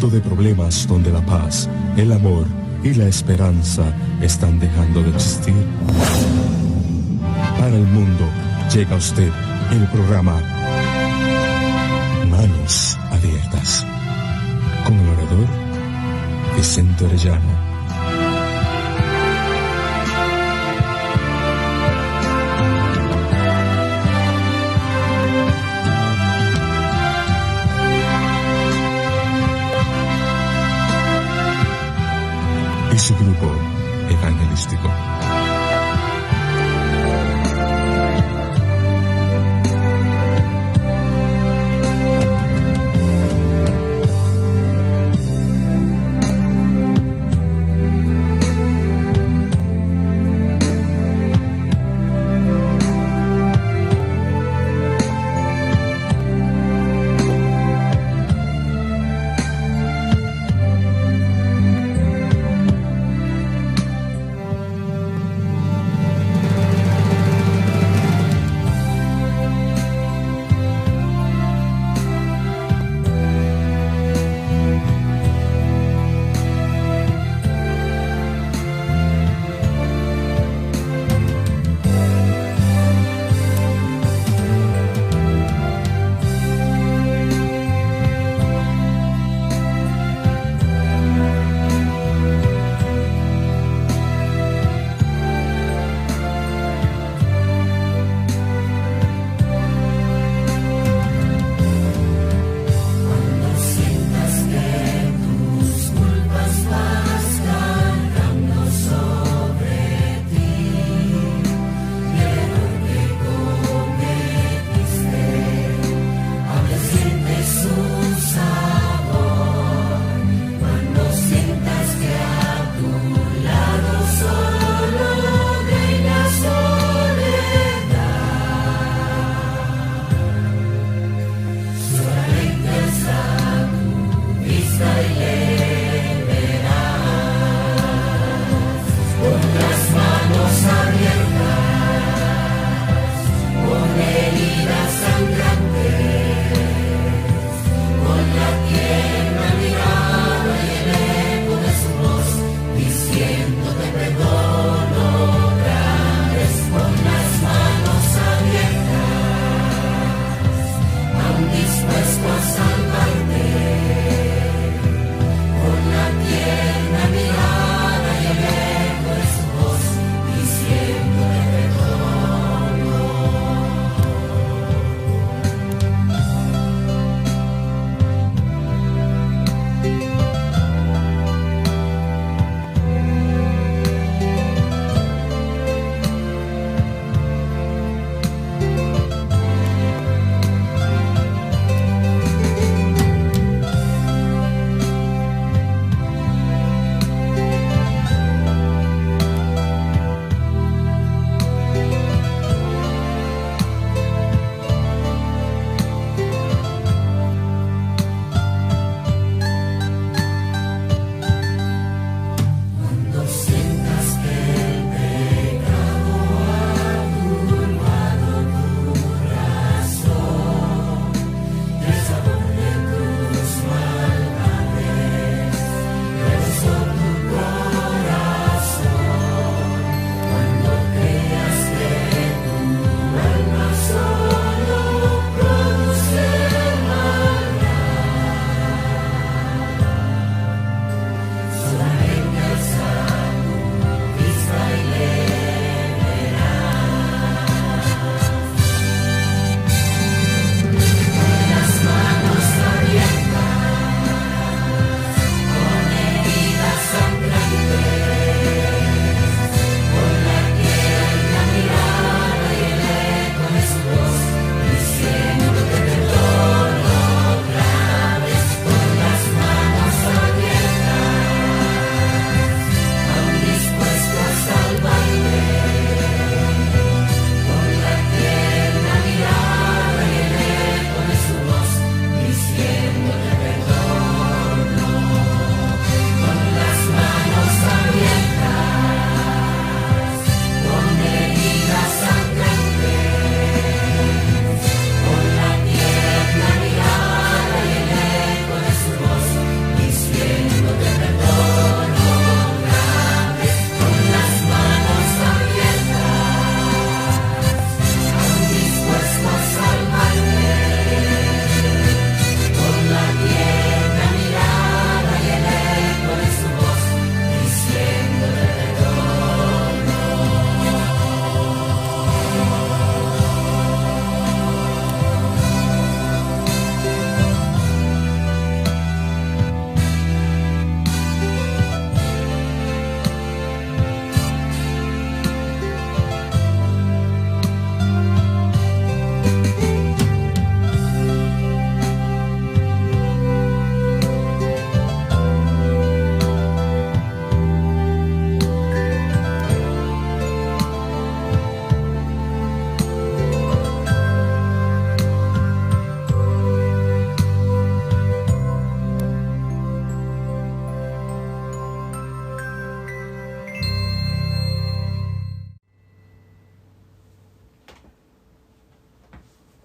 mundo de problemas donde la paz, el amor y la esperanza están dejando de existir? Para el mundo llega a usted el programa Manos Abiertas, con el orador Vicente Orellana. Y su grupo evangelístico.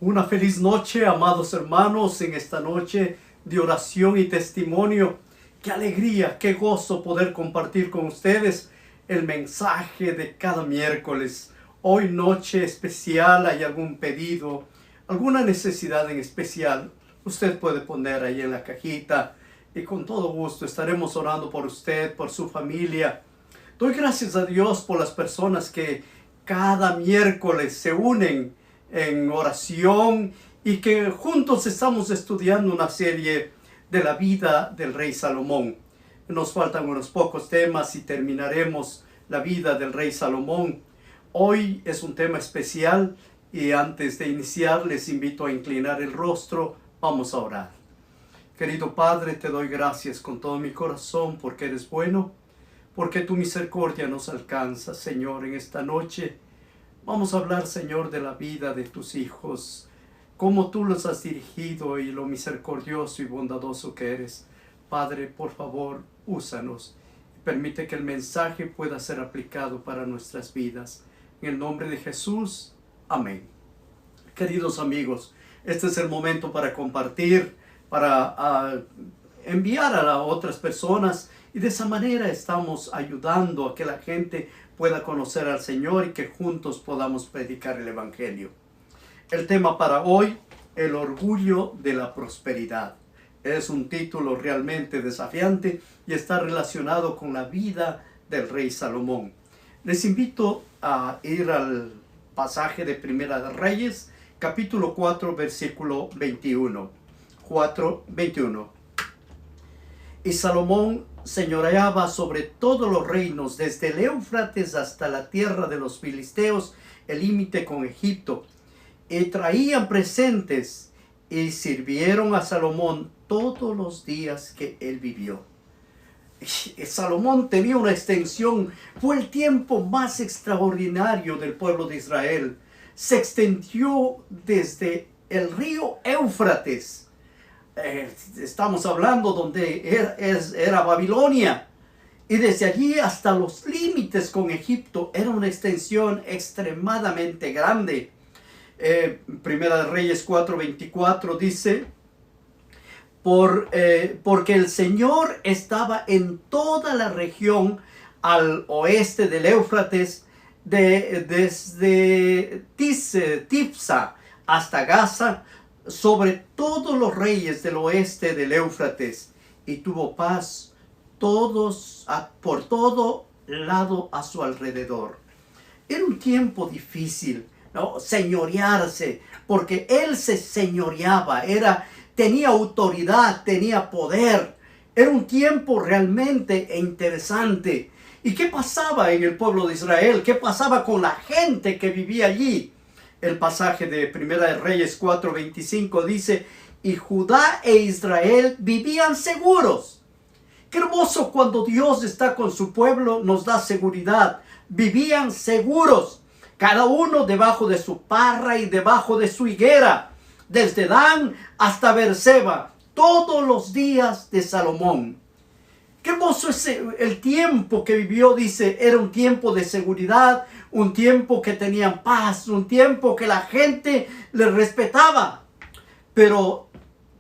Una feliz noche, amados hermanos, en esta noche de oración y testimonio. Qué alegría, qué gozo poder compartir con ustedes el mensaje de cada miércoles. Hoy noche especial, ¿hay algún pedido, alguna necesidad en especial? Usted puede poner ahí en la cajita y con todo gusto estaremos orando por usted, por su familia. Doy gracias a Dios por las personas que cada miércoles se unen en oración y que juntos estamos estudiando una serie de la vida del rey Salomón. Nos faltan unos pocos temas y terminaremos la vida del rey Salomón. Hoy es un tema especial y antes de iniciar les invito a inclinar el rostro. Vamos a orar. Querido Padre, te doy gracias con todo mi corazón porque eres bueno, porque tu misericordia nos alcanza, Señor, en esta noche. Vamos a hablar, Señor, de la vida de tus hijos, cómo tú los has dirigido y lo misericordioso y bondadoso que eres. Padre, por favor, úsanos y permite que el mensaje pueda ser aplicado para nuestras vidas. En el nombre de Jesús, amén. Queridos amigos, este es el momento para compartir, para enviar a otras personas y de esa manera estamos ayudando a que la gente pueda conocer al Señor y que juntos podamos predicar el Evangelio. El tema para hoy, el orgullo de la prosperidad. Es un título realmente desafiante y está relacionado con la vida del rey Salomón. Les invito a ir al pasaje de Primera de Reyes, capítulo 4, versículo 21. 4:21. Y Salomón señoreaba sobre todos los reinos, desde el Éufrates hasta la tierra de los filisteos, el límite con Egipto, y traían presentes y sirvieron a Salomón todos los días que él vivió. Salomón tenía una extensión, fue el tiempo más extraordinario del pueblo de Israel. Se extendió desde el río Éufrates. Estamos hablando donde era Babilonia, y desde allí hasta los límites con Egipto era una extensión extremadamente grande. Primera de Reyes 4:24 dice, porque el Señor estaba en toda la región al oeste del Éufrates, desde Tifsa hasta Gaza, sobre todos los reyes del oeste del Éufrates, y tuvo paz por todo lado a su alrededor. Era un tiempo difícil, ¿no? Señorearse, porque él se señoreaba, tenía autoridad, tenía poder. Era un tiempo realmente interesante. ¿Y qué pasaba en el pueblo de Israel? ¿Qué pasaba con la gente que vivía allí? El pasaje de Primera de Reyes 4:25 dice, y Judá e Israel vivían seguros. Qué hermoso cuando Dios está con su pueblo, nos da seguridad. Vivían seguros, cada uno debajo de su parra y debajo de su higuera, desde Dan hasta Beerseba, todos los días de Salomón. Qué hermoso es el tiempo que vivió, dice, era un tiempo de seguridad, un tiempo que tenían paz, un tiempo que la gente le respetaba. Pero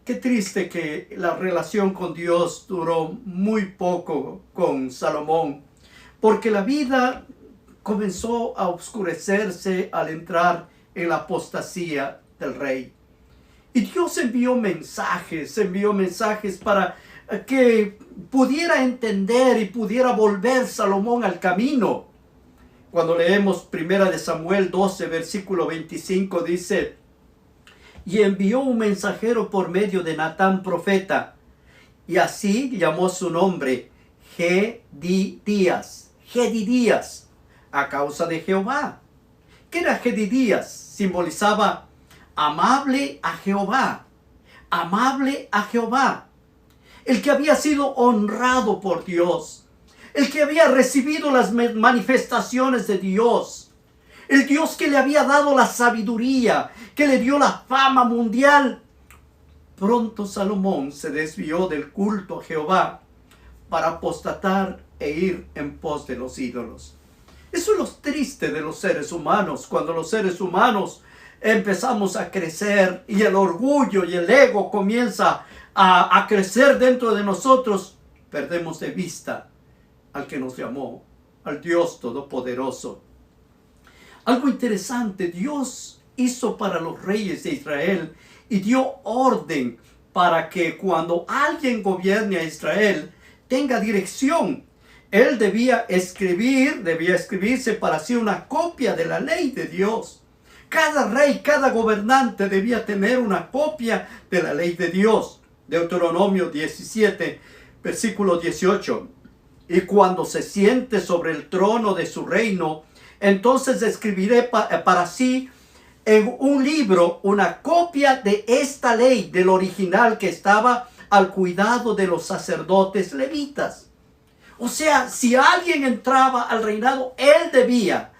qué triste que la relación con Dios duró muy poco con Salomón, porque la vida comenzó a oscurecerse al entrar en la apostasía del rey. Y Dios envió mensajes para que pudiera entender y pudiera volver Salomón al camino. Cuando leemos 1 de Samuel 12, versículo 25, dice, y envió un mensajero por medio de Natán profeta, y así llamó su nombre, Gedidías, a causa de Jehová. ¿Qué era Gedidías? Simbolizaba amable a Jehová, el que había sido honrado por Dios, el que había recibido las manifestaciones de Dios, el Dios que le había dado la sabiduría, que le dio la fama mundial. Pronto Salomón se desvió del culto a Jehová para apostatar e ir en pos de los ídolos. Eso es lo triste de los seres humanos, cuando los seres humanos empezamos a crecer y el orgullo y el ego comienza a crecer dentro de nosotros, perdemos de vista al que nos llamó, al Dios Todopoderoso. Algo interesante, Dios hizo para los reyes de Israel y dio orden para que cuando alguien gobierne a Israel tenga dirección. Él debía escribirse para sí una copia de la ley de Dios. Cada rey, cada gobernante debía tener una copia de la ley de Dios. Deuteronomio 17, versículo 18. Y cuando se siente sobre el trono de su reino, entonces escribiré para sí en un libro una copia de esta ley, del original que estaba al cuidado de los sacerdotes levitas. O sea, si alguien entraba al reinado, él debía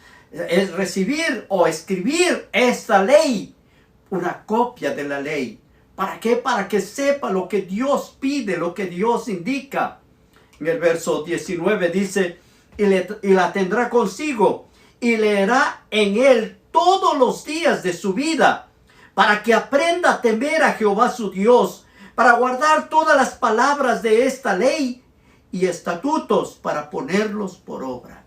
recibir o escribir esta ley, una copia de la ley. ¿Para qué? Para que sepa lo que Dios pide, lo que Dios indica. En el verso 19 dice, y la tendrá consigo y leerá en él todos los días de su vida, para que aprenda a temer a Jehová su Dios, para guardar todas las palabras de esta ley y estatutos, para ponerlos por obra.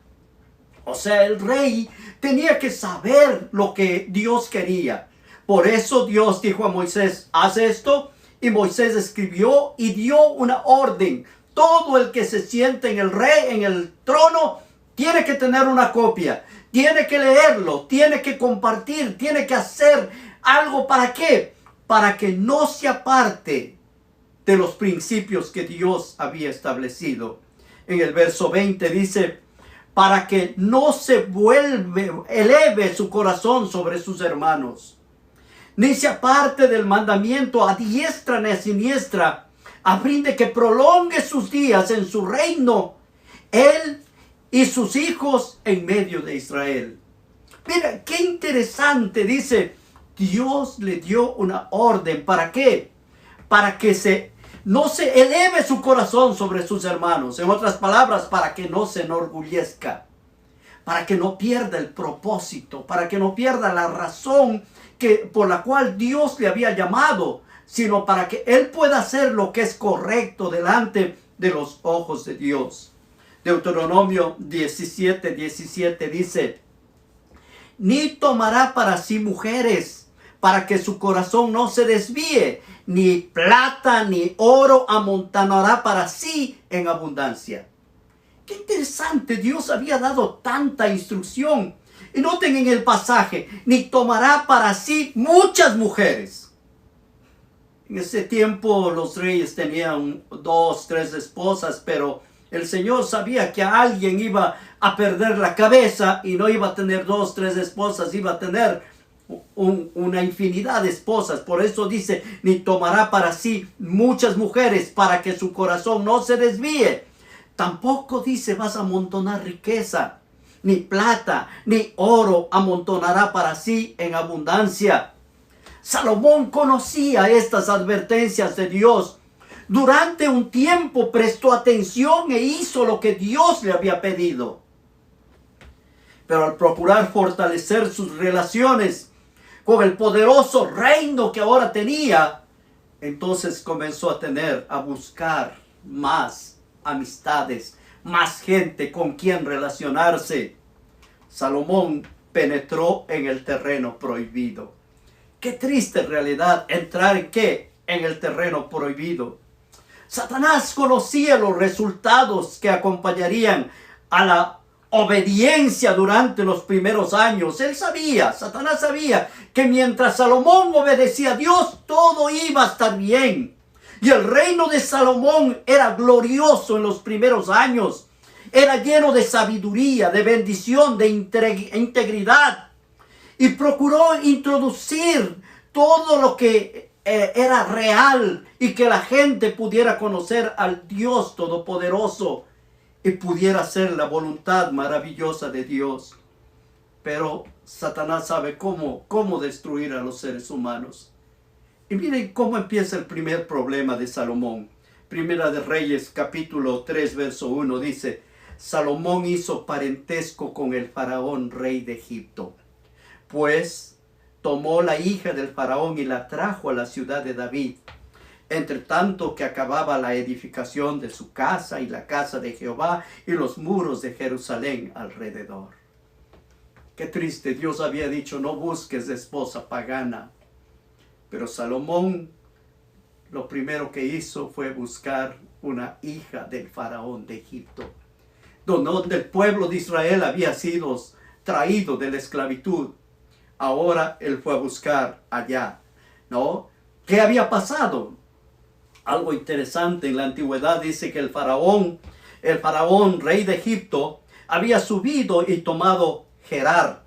O sea, el rey tenía que saber lo que Dios quería. Por eso Dios dijo a Moisés, haz esto, y Moisés escribió y dio una orden. Todo el que se siente en el trono, tiene que tener una copia. Tiene que leerlo, tiene que compartir, tiene que hacer algo. ¿Para qué? Para que no se aparte de los principios que Dios había establecido. En el verso 20 dice, para que no se eleve su corazón sobre sus hermanos, ni se aparte del mandamiento a diestra ni a siniestra, a fin de que prolongue sus días en su reino, él y sus hijos en medio de Israel. Mira, qué interesante, dice, Dios le dio una orden. ¿Para qué? Para que no se eleve su corazón sobre sus hermanos. En otras palabras, para que no se enorgullezca. Para que no pierda el propósito. Para que no pierda la razón por la cual Dios le había llamado. Sino para que él pueda hacer lo que es correcto delante de los ojos de Dios. Deuteronomio 17 dice, ni tomará para sí mujeres, para que su corazón no se desvíe, ni plata ni oro amontonará para sí en abundancia. Qué interesante, Dios había dado tanta instrucción. Y noten en el pasaje, ni tomará para sí muchas mujeres. En ese tiempo los reyes tenían 2, 3 esposas, pero el Señor sabía que a alguien iba a perder la cabeza y no iba a tener 2, 3 esposas, iba a tener una infinidad de esposas. Por eso dice, ni tomará para sí muchas mujeres, para que su corazón no se desvíe. Tampoco dice, vas a amontonar riqueza, ni plata, ni oro amontonará para sí en abundancia. Salomón conocía estas advertencias de Dios. Durante un tiempo prestó atención e hizo lo que Dios le había pedido. Pero al procurar fortalecer sus relaciones con el poderoso reino que ahora tenía, entonces comenzó a buscar más amistades, más gente con quien relacionarse. Salomón penetró en el terreno prohibido. Qué triste realidad, entrar ¿en qué? En el terreno prohibido. Satanás conocía los resultados que acompañarían a la obediencia durante los primeros años. Satanás sabía que mientras Salomón obedecía a Dios, todo iba a estar bien. Y el reino de Salomón era glorioso en los primeros años. Era lleno de sabiduría, de bendición, de integridad. Y procuró introducir todo lo que era real y que la gente pudiera conocer al Dios Todopoderoso y pudiera hacer la voluntad maravillosa de Dios. Pero Satanás sabe cómo destruir a los seres humanos. Y miren cómo empieza el primer problema de Salomón. Primera de Reyes, capítulo 3, verso 1, dice, Salomón hizo parentesco con el faraón rey de Egipto, pues tomó la hija del faraón y la trajo a la ciudad de David, entre tanto que acababa la edificación de su casa y la casa de Jehová y los muros de Jerusalén alrededor. Qué triste, Dios había dicho, no busques de esposa pagana. Pero Salomón lo primero que hizo fue buscar una hija del faraón de Egipto, donde el pueblo de Israel había sido traído de la esclavitud. Ahora él fue a buscar allá, ¿no? ¿Qué había pasado? Algo interesante en la antigüedad dice que el faraón, rey de Egipto, había subido y tomado Gerar,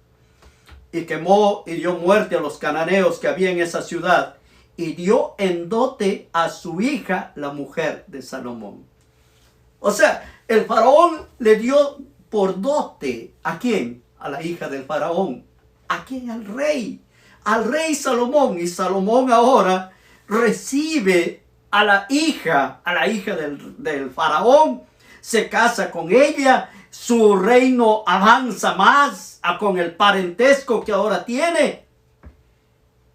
y quemó y dio muerte a los cananeos que había en esa ciudad, y dio en dote a su hija, la mujer de Salomón. O sea, el faraón le dio por dote, ¿a quién? A la hija del faraón. ¿A quién? Al rey Salomón. Y Salomón ahora recibe a la hija del faraón, se casa con ella, su reino avanza más con el parentesco que ahora tiene,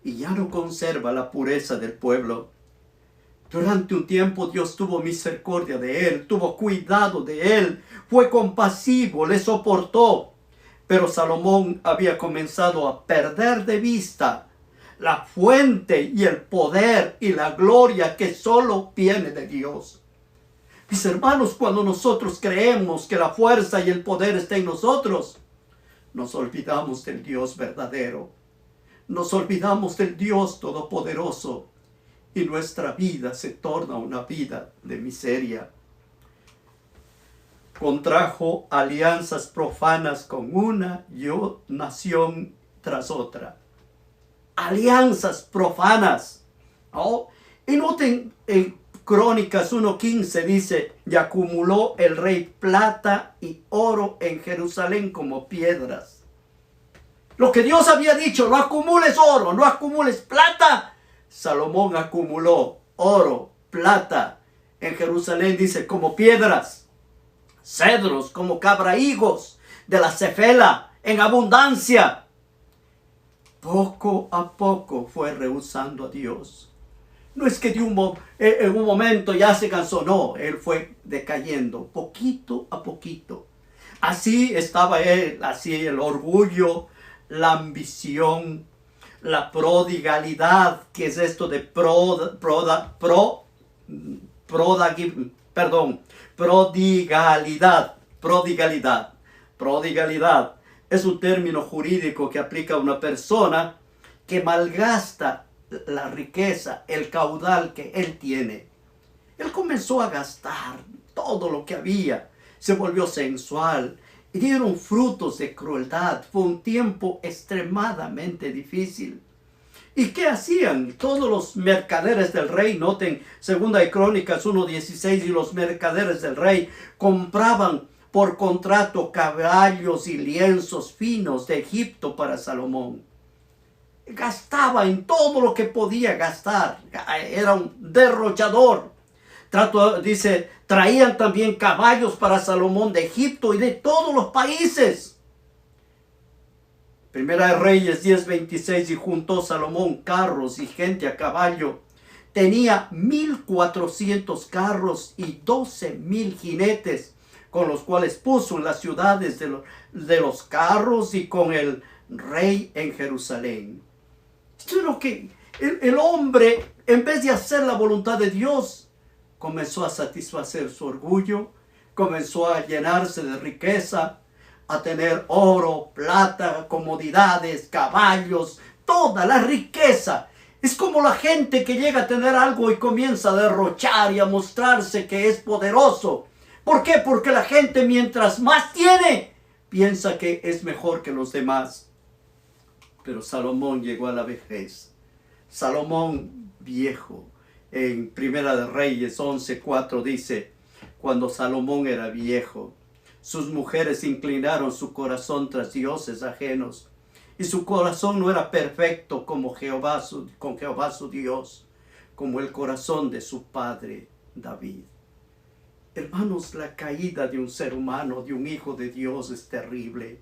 y ya no conserva la pureza del pueblo. Durante un tiempo Dios tuvo misericordia de él, tuvo cuidado de él, fue compasivo, le soportó. Pero Salomón había comenzado a perder de vista la fuente y el poder y la gloria que solo viene de Dios. Mis hermanos, cuando nosotros creemos que la fuerza y el poder está en nosotros, nos olvidamos del Dios verdadero. Nos olvidamos del Dios todopoderoso y nuestra vida se torna una vida de miseria. Contrajo alianzas profanas con una nación tras otra. Alianzas profanas, ¿no? Y noten en Crónicas 1:15 dice, y acumuló el rey plata y oro en Jerusalén como piedras. Lo que Dios había dicho, no acumules oro, no acumules plata. Salomón acumuló oro, plata en Jerusalén, dice, como piedras, cedros, como cabrahigos de la cefela, en abundancia. Poco a poco fue rehusando a Dios. No es que en un momento ya se cansó, no, él fue decayendo poquito a poquito. Así estaba él, así el orgullo, la ambición, la prodigalidad, que es esto de prodigalidad. Es un término jurídico que aplica a una persona que malgasta la riqueza, el caudal que él tiene. Él comenzó a gastar todo lo que había, se volvió sensual y dieron frutos de crueldad. Fue un tiempo extremadamente difícil. ¿Y qué hacían? Todos los mercaderes del rey, noten 2 Crónicas 1:16, y los mercaderes del rey compraban por contrato caballos y lienzos finos de Egipto para Salomón. Gastaba en todo lo que podía gastar, era un derrochador. Dice, traían también caballos para Salomón de Egipto y de todos los países. Primera de Reyes 10:26, y juntó Salomón carros y gente a caballo. Tenía 1,400 carros y 12,000 jinetes, con los cuales puso en las ciudades de los carros y con el rey en Jerusalén. Esto es lo que el hombre, en vez de hacer la voluntad de Dios, comenzó a satisfacer su orgullo, comenzó a llenarse de riqueza, a tener oro, plata, comodidades, caballos, toda la riqueza. Es como la gente que llega a tener algo y comienza a derrochar y a mostrarse que es poderoso. ¿Por qué? Porque la gente, mientras más tiene, piensa que es mejor que los demás. Pero Salomón llegó a la vejez. Salomón viejo. En Primera de Reyes 11:4 dice, cuando Salomón era viejo, sus mujeres inclinaron su corazón tras dioses ajenos, y su corazón no era perfecto con Jehová su Dios, como el corazón de su padre David. Hermanos, la caída de un ser humano, de un hijo de Dios, es terrible.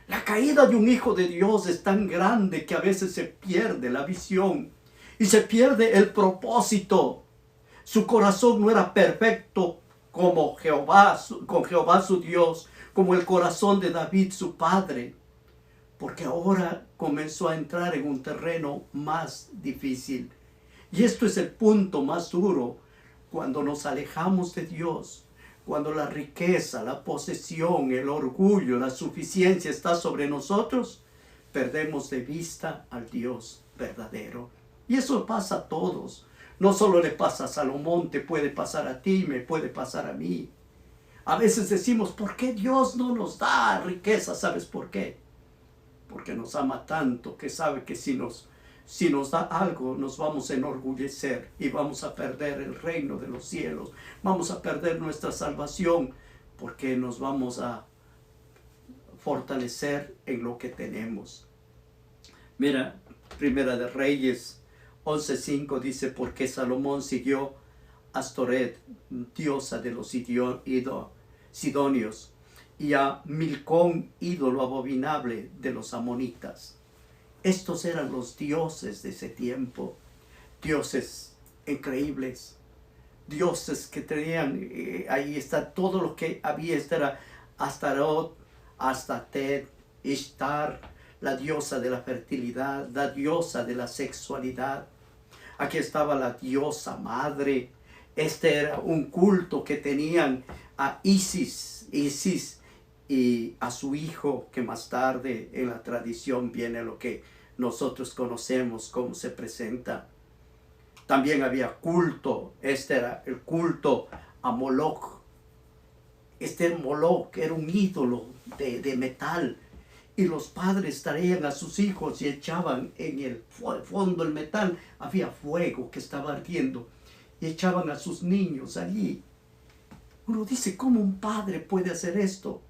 La caída de un hijo de Dios es tan grande que a veces se pierde la visión y se pierde el propósito. Su corazón no era perfecto como con Jehová su Dios, como el corazón de David su padre, porque ahora comenzó a entrar en un terreno más difícil. Y esto es el punto más duro cuando nos alejamos de Dios, cuando la riqueza, la posesión, el orgullo, la suficiencia está sobre nosotros, perdemos de vista al Dios verdadero. Y eso pasa a todos. No solo le pasa a Salomón, te puede pasar a ti, me puede pasar a mí. A veces decimos, ¿por qué Dios no nos da riqueza? ¿Sabes por qué? Porque nos ama tanto que sabe que si nos da algo, nos vamos a enorgullecer y vamos a perder el reino de los cielos. Vamos a perder nuestra salvación porque nos vamos a fortalecer en lo que tenemos. Mira, Primera de Reyes 11:5 dice, porque Salomón siguió a Astoret, diosa de los sidonios, y a Milcón, ídolo abominable de los amonitas. Estos eran los dioses de ese tiempo, dioses increíbles, dioses que tenían, ahí está todo lo que había, esta era Astarot, Astatet, Ishtar, la diosa de la fertilidad, la diosa de la sexualidad. Aquí estaba la diosa madre. Este era un culto que tenían a Isis y a su hijo, que más tarde en la tradición viene lo que nosotros conocemos, cómo se presenta. También había culto. Este era el culto a Moloch. Este Moloch era un ídolo de metal. Y los padres traían a sus hijos y echaban en el fondo del metal. Había fuego que estaba ardiendo. Y echaban a sus niños allí. Uno dice, ¿cómo un padre puede hacer esto?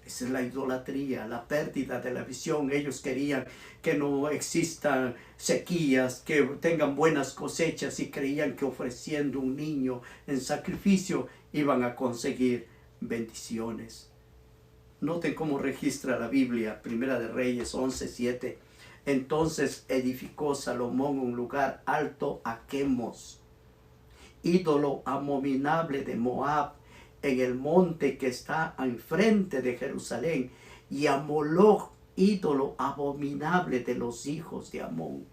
Esa es la idolatría, la pérdida de la visión. Ellos querían que no existan sequías, que tengan buenas cosechas, y creían que ofreciendo un niño en sacrificio iban a conseguir bendiciones. Noten cómo registra la Biblia, Primera de Reyes 11:7. Entonces edificó Salomón un lugar alto a Quemos, ídolo abominable de Moab, en el monte que está enfrente de Jerusalén, y a Moloch, ídolo abominable de los hijos de Amón.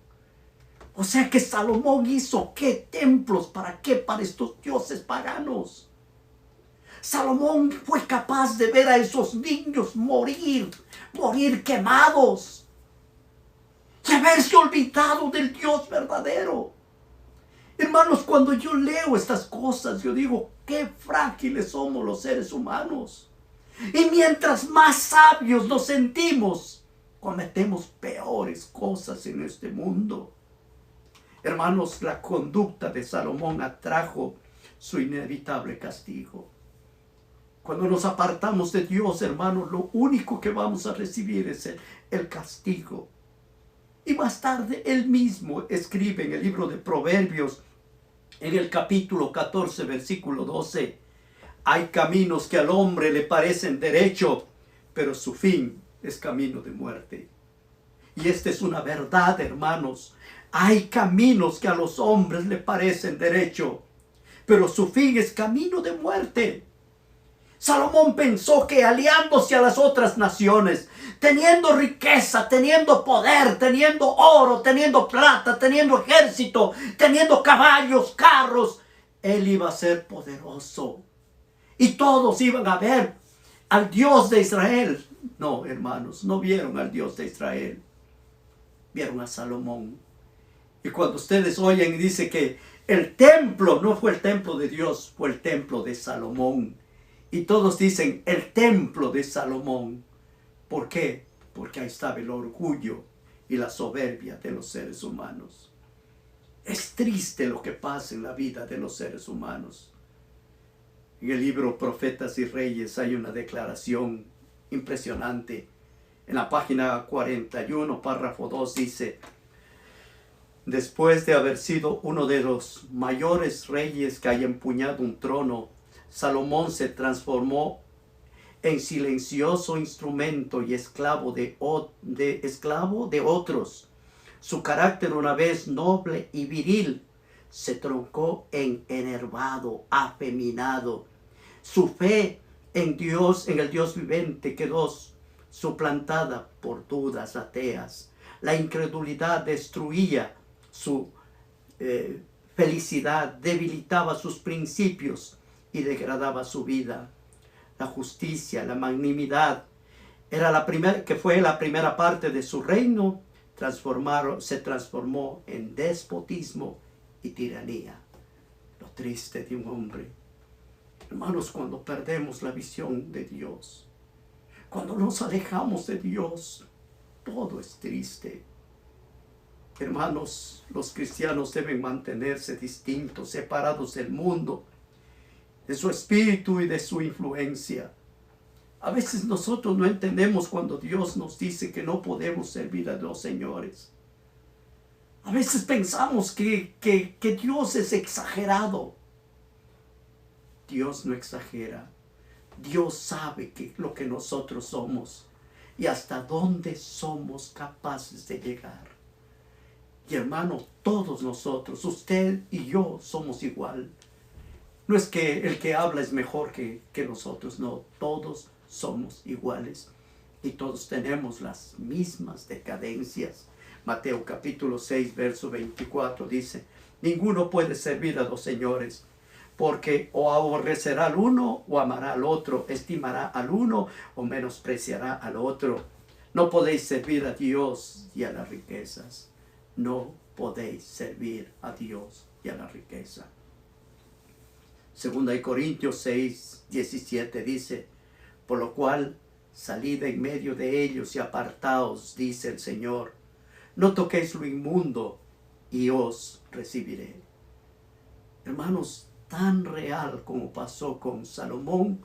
O sea que Salomón hizo ¿qué? Templos, ¿para qué? Para estos dioses paganos. Salomón fue capaz de ver a esos niños morir quemados, y haberse olvidado del Dios verdadero. Hermanos, cuando yo leo estas cosas, yo digo, qué frágiles somos los seres humanos. Y mientras más sabios nos sentimos, cometemos peores cosas en este mundo. Hermanos, la conducta de Salomón atrajo su inevitable castigo. Cuando nos apartamos de Dios, hermanos, lo único que vamos a recibir es el castigo. Y más tarde él mismo escribe en el libro de Proverbios, en el capítulo 14, versículo 12, hay caminos que al hombre le parecen derecho, pero su fin es camino de muerte. Y esta es una verdad, hermanos. Hay caminos que a los hombres le parecen derecho, pero su fin es camino de muerte. Salomón pensó que aliándose a las otras naciones, teniendo riqueza, teniendo poder, teniendo oro, teniendo plata, teniendo ejército, teniendo caballos, carros, él iba a ser poderoso. Y todos iban a ver al Dios de Israel. No, hermanos, no vieron al Dios de Israel. Vieron a Salomón. Y cuando ustedes oyen y dice que el templo no fue el templo de Dios, fue el templo de Salomón. Y todos dicen el templo de Salomón. ¿Por qué? Porque ahí estaba el orgullo y la soberbia de los seres humanos. Es triste lo que pasa en la vida de los seres humanos. En el libro Profetas y Reyes hay una declaración impresionante. En la página 41, párrafo 2 dice: después de haber sido uno de los mayores reyes que haya empuñado un trono, Salomón se transformó en silencioso instrumento y esclavo de otros. Su carácter, una vez noble y viril, se troncó en enervado, afeminado. Su fe en Dios, en el Dios vivente, quedó suplantada por dudas ateas. La incredulidad destruía su felicidad, debilitaba sus principios y degradaba su vida. La justicia, la magnanimidad, que fue la primera parte de su reino, se transformó en despotismo y tiranía. Lo triste de un hombre. Hermanos, cuando perdemos la visión de Dios, cuando nos alejamos de Dios, todo es triste. Hermanos, los cristianos deben mantenerse distintos, separados del mundo, de su espíritu y de su influencia. A veces nosotros no entendemos cuando Dios nos dice que no podemos servir a dos señores. A veces pensamos que Dios es exagerado. Dios no exagera. Dios sabe lo que nosotros somos y hasta dónde somos capaces de llegar. Y hermano, todos nosotros, usted y yo, somos igual. No es que el que habla es mejor que nosotros, no. Todos somos iguales y todos tenemos las mismas decadencias. Mateo capítulo 6, verso 24 dice: ninguno puede servir a dos señores, porque o aborrecerá al uno o amará al otro, estimará al uno o menospreciará al otro. No podéis servir a Dios y a las riquezas. No podéis servir a Dios y a la riqueza. Segunda de Corintios 6, 17 dice: por lo cual salid en medio de ellos y apartaos, dice el Señor. No toquéis lo inmundo y os recibiré. Hermanos, tan real como pasó con Salomón,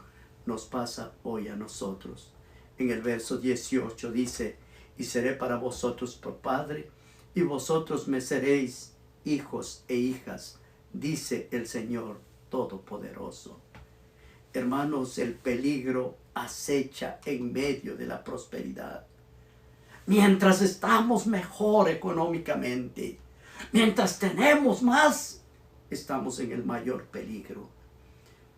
nos pasa hoy a nosotros. En el verso 18 dice: y seré para vosotros por padre, y vosotros me seréis hijos e hijas, dice el Señor Todopoderoso. Hermanos, el peligro acecha en medio de la prosperidad. Mientras estamos mejor económicamente, mientras tenemos más, estamos en el mayor peligro.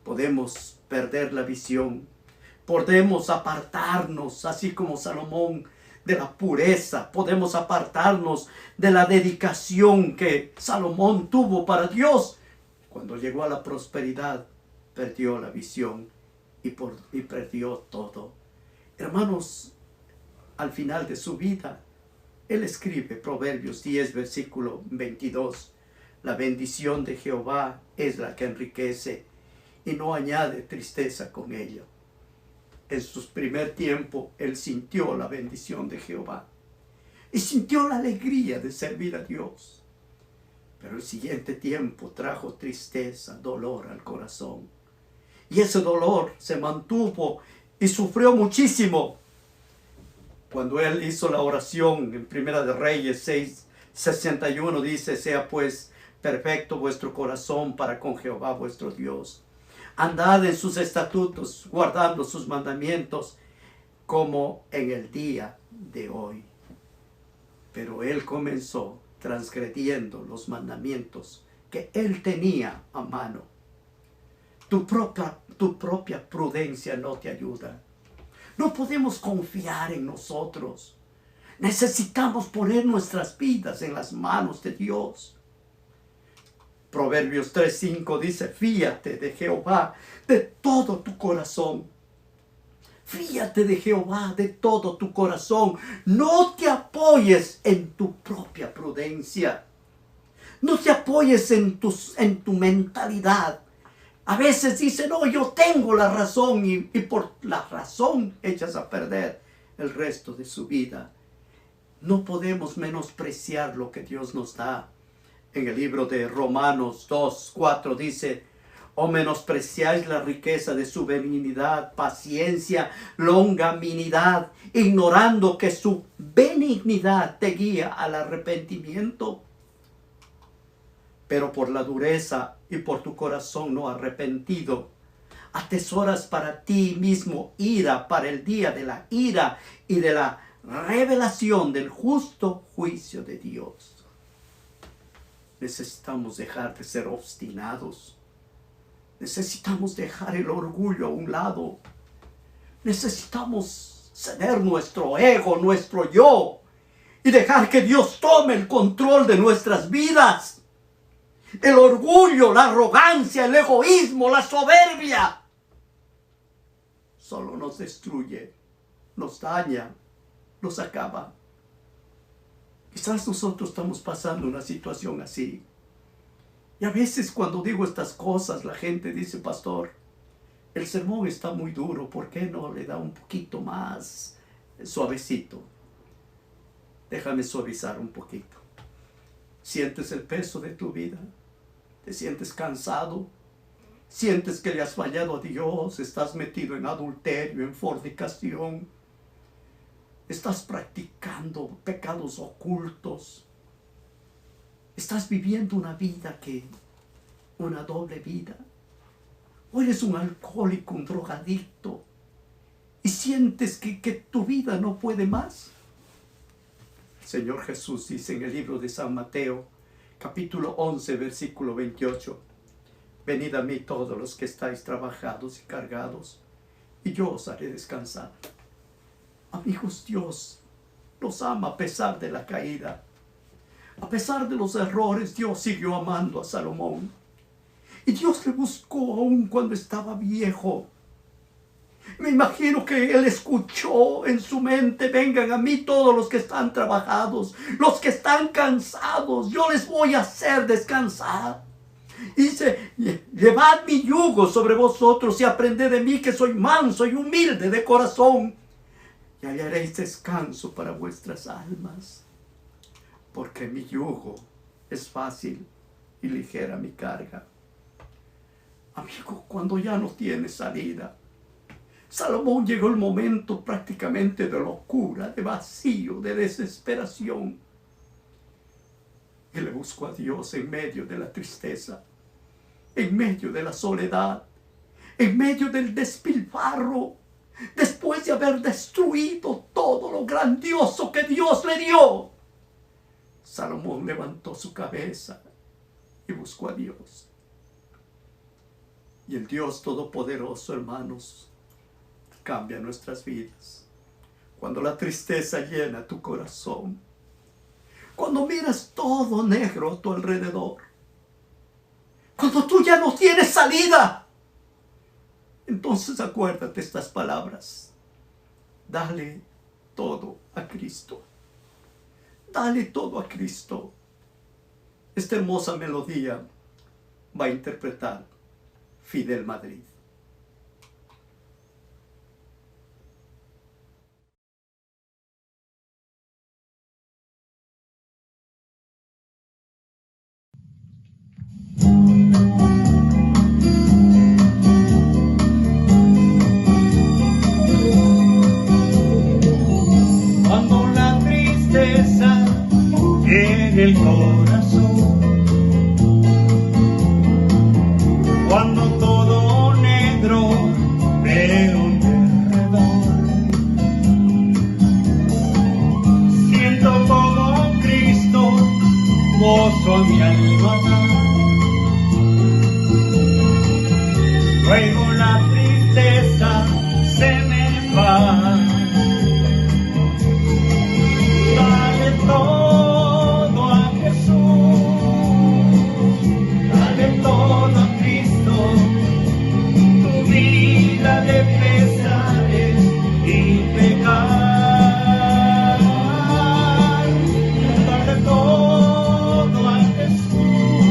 Podemos perder la visión, podemos apartarnos, así como Salomón, de la pureza, podemos apartarnos de la dedicación que Salomón tuvo para Dios. Cuando llegó a la prosperidad, perdió la visión y perdió todo. Hermanos, al final de su vida, él escribe Proverbios 10, versículo 22. La bendición de Jehová es la que enriquece y no añade tristeza con ella. En su primer tiempo, él sintió la bendición de Jehová y sintió la alegría de servir a Dios. Pero el siguiente tiempo trajo tristeza, dolor al corazón. Y ese dolor se mantuvo y sufrió muchísimo. Cuando él hizo la oración en Primera de Reyes 6, 61, dice: sea pues perfecto vuestro corazón para con Jehová vuestro Dios. Andad en sus estatutos, guardando sus mandamientos, como en el día de hoy. Pero él comenzó transgrediendo los mandamientos que él tenía a mano. Tu propia prudencia no te ayuda. No podemos confiar en nosotros. Necesitamos poner nuestras vidas en las manos de Dios. Proverbios 3:5 dice: fíate de Jehová de todo tu corazón. Fíate de Jehová de todo tu corazón. No te apoyes en tu propia prudencia. No te apoyes en tu mentalidad. A veces dice: no, yo tengo la razón, y por la razón echas a perder el resto de su vida. No podemos menospreciar lo que Dios nos da. En el libro de Romanos 2:4 dice: o menospreciáis la riqueza de su benignidad, paciencia, longanimidad, ignorando que su benignidad te guía al arrepentimiento. Pero por la dureza y por tu corazón no arrepentido, Atesoras para ti mismo ira para el día de la ira y de la revelación del justo juicio de Dios. Necesitamos dejar de ser obstinados. Necesitamos dejar el orgullo a un lado. Necesitamos ceder nuestro ego, nuestro yo, y dejar que Dios tome el control de nuestras vidas. El orgullo, la arrogancia, el egoísmo, la soberbia solo nos destruye, nos daña, nos acaba. Quizás nosotros estamos pasando una situación así. Y a veces cuando digo estas cosas, la gente dice: pastor, el sermón está muy duro, ¿por qué no le da un poquito más suavecito? Déjame suavizar un poquito. ¿Sientes el peso de tu vida? ¿Te sientes cansado? ¿Sientes que le has fallado a Dios? ¿Estás metido en adulterio, en fornicación? ¿Estás practicando pecados ocultos? ¿Estás viviendo una doble vida? ¿O eres un alcohólico, un drogadicto? ¿Y sientes que tu vida no puede más? El Señor Jesús dice en el libro de San Mateo, capítulo 11, versículo 28. Venid a mí todos los que estáis trabajados y cargados, y yo os haré descansar. Amigos, Dios nos ama a pesar de la caída. A pesar de los errores, Dios siguió amando a Salomón. Y Dios le buscó aún cuando estaba viejo. Me imagino que él escuchó en su mente: vengan a mí todos los que están trabajados, los que están cansados, yo les voy a hacer descansar. Dice: llevad mi yugo sobre vosotros y aprended de mí, que soy manso y humilde de corazón, y hallaréis descanso para vuestras almas, porque mi yugo es fácil y ligera mi carga. Amigo, cuando ya no tiene salida, Salomón llegó el momento prácticamente de locura, de vacío, de desesperación. Y le buscó a Dios en medio de la tristeza, en medio de la soledad, en medio del despilfarro, después de haber destruido todo lo grandioso que Dios le dio. Salomón levantó su cabeza y buscó a Dios. Y el Dios Todopoderoso, hermanos, cambia nuestras vidas. Cuando la tristeza llena tu corazón, cuando miras todo negro a tu alrededor, cuando tú ya no tienes salida, entonces acuérdate estas palabras: dale todo a Cristo. Dale todo a Cristo. Esta hermosa melodía va a interpretar Fidel Madrid. Cuando la tristeza llegue el corazón, cuando todo negro veo un derredor, siento como Cristo gozo a mi alma da. Luego la tristeza se me va. Dale todo a Jesús, dale todo a Cristo, tu vida de pesares y pecar. Dale todo a Jesús,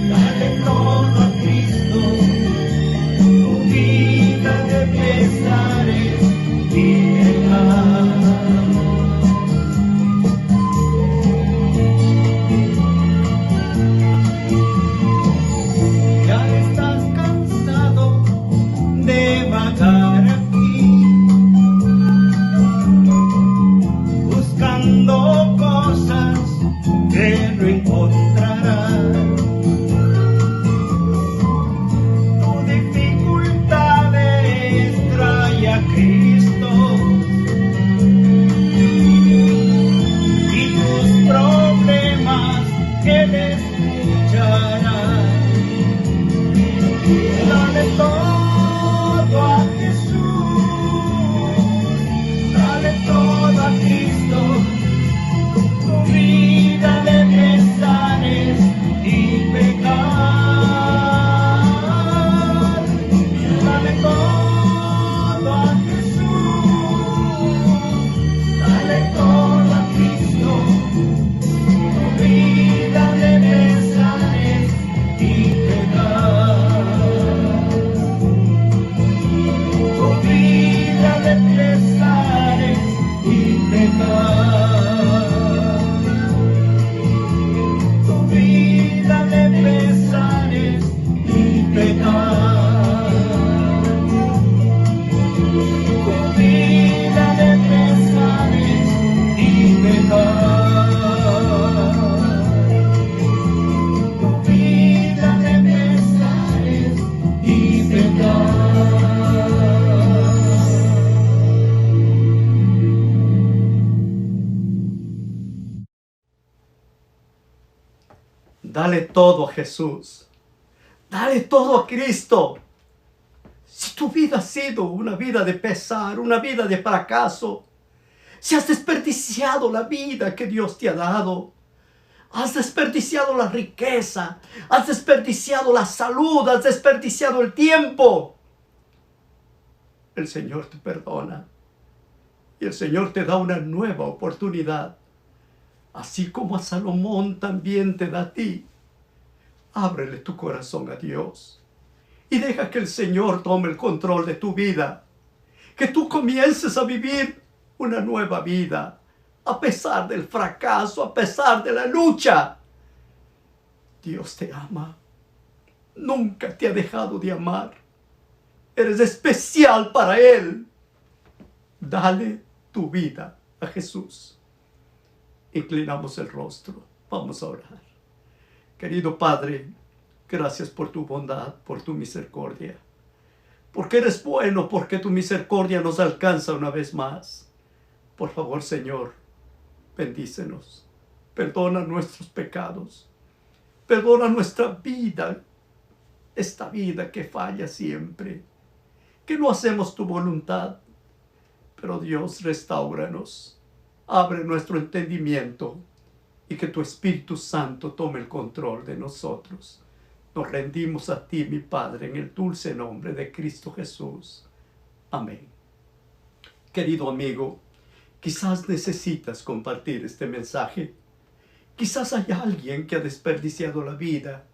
dale todo a Cristo, tu vida de pesares y pecar. a Cristo, tu vida de pesares y pecar. Dale todo a Jesús, dale todo a Cristo, tu vida de pesares y pecar. Tu vida de pesares y pecar. Tu vida de pesares y pecar. Tu vida de pesares y pecar. Tu vida de pesares y pecar. Dale todo a Jesús. Dale todo a Cristo. Si tu vida ha sido una vida de pesar, una vida de fracaso, si has desperdiciado la vida que Dios te ha dado, has desperdiciado la riqueza, has desperdiciado la salud, has desperdiciado el tiempo, el Señor te perdona y el Señor te da una nueva oportunidad. Así como a Salomón también te da a ti. Ábrele tu corazón a Dios y deja que el Señor tome el control de tu vida. Que tú comiences a vivir una nueva vida, a pesar del fracaso, a pesar de la lucha. Dios te ama. Nunca te ha dejado de amar. Eres especial para Él. Dale tu vida a Jesús. Inclinamos el rostro. Vamos a orar. Querido Padre, gracias por tu bondad, por tu misericordia. Porque eres bueno, porque tu misericordia nos alcanza una vez más. Por favor, Señor, bendícenos. Perdona nuestros pecados. Perdona nuestra vida, esta vida que falla siempre, que no hacemos tu voluntad. Pero Dios, restáuranos. Abre nuestro entendimiento y que tu Espíritu Santo tome el control de nosotros. Nos rendimos a ti, mi Padre, en el dulce nombre de Cristo Jesús. Amén. Querido amigo, quizás necesitas compartir este mensaje. Quizás hay alguien que ha desperdiciado la vida,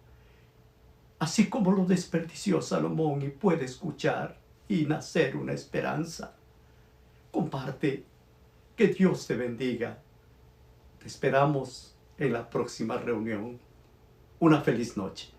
así como lo desperdició Salomón, y puede escuchar y nacer una esperanza. Comparte. Que Dios te bendiga. Te esperamos en la próxima reunión. Una feliz noche.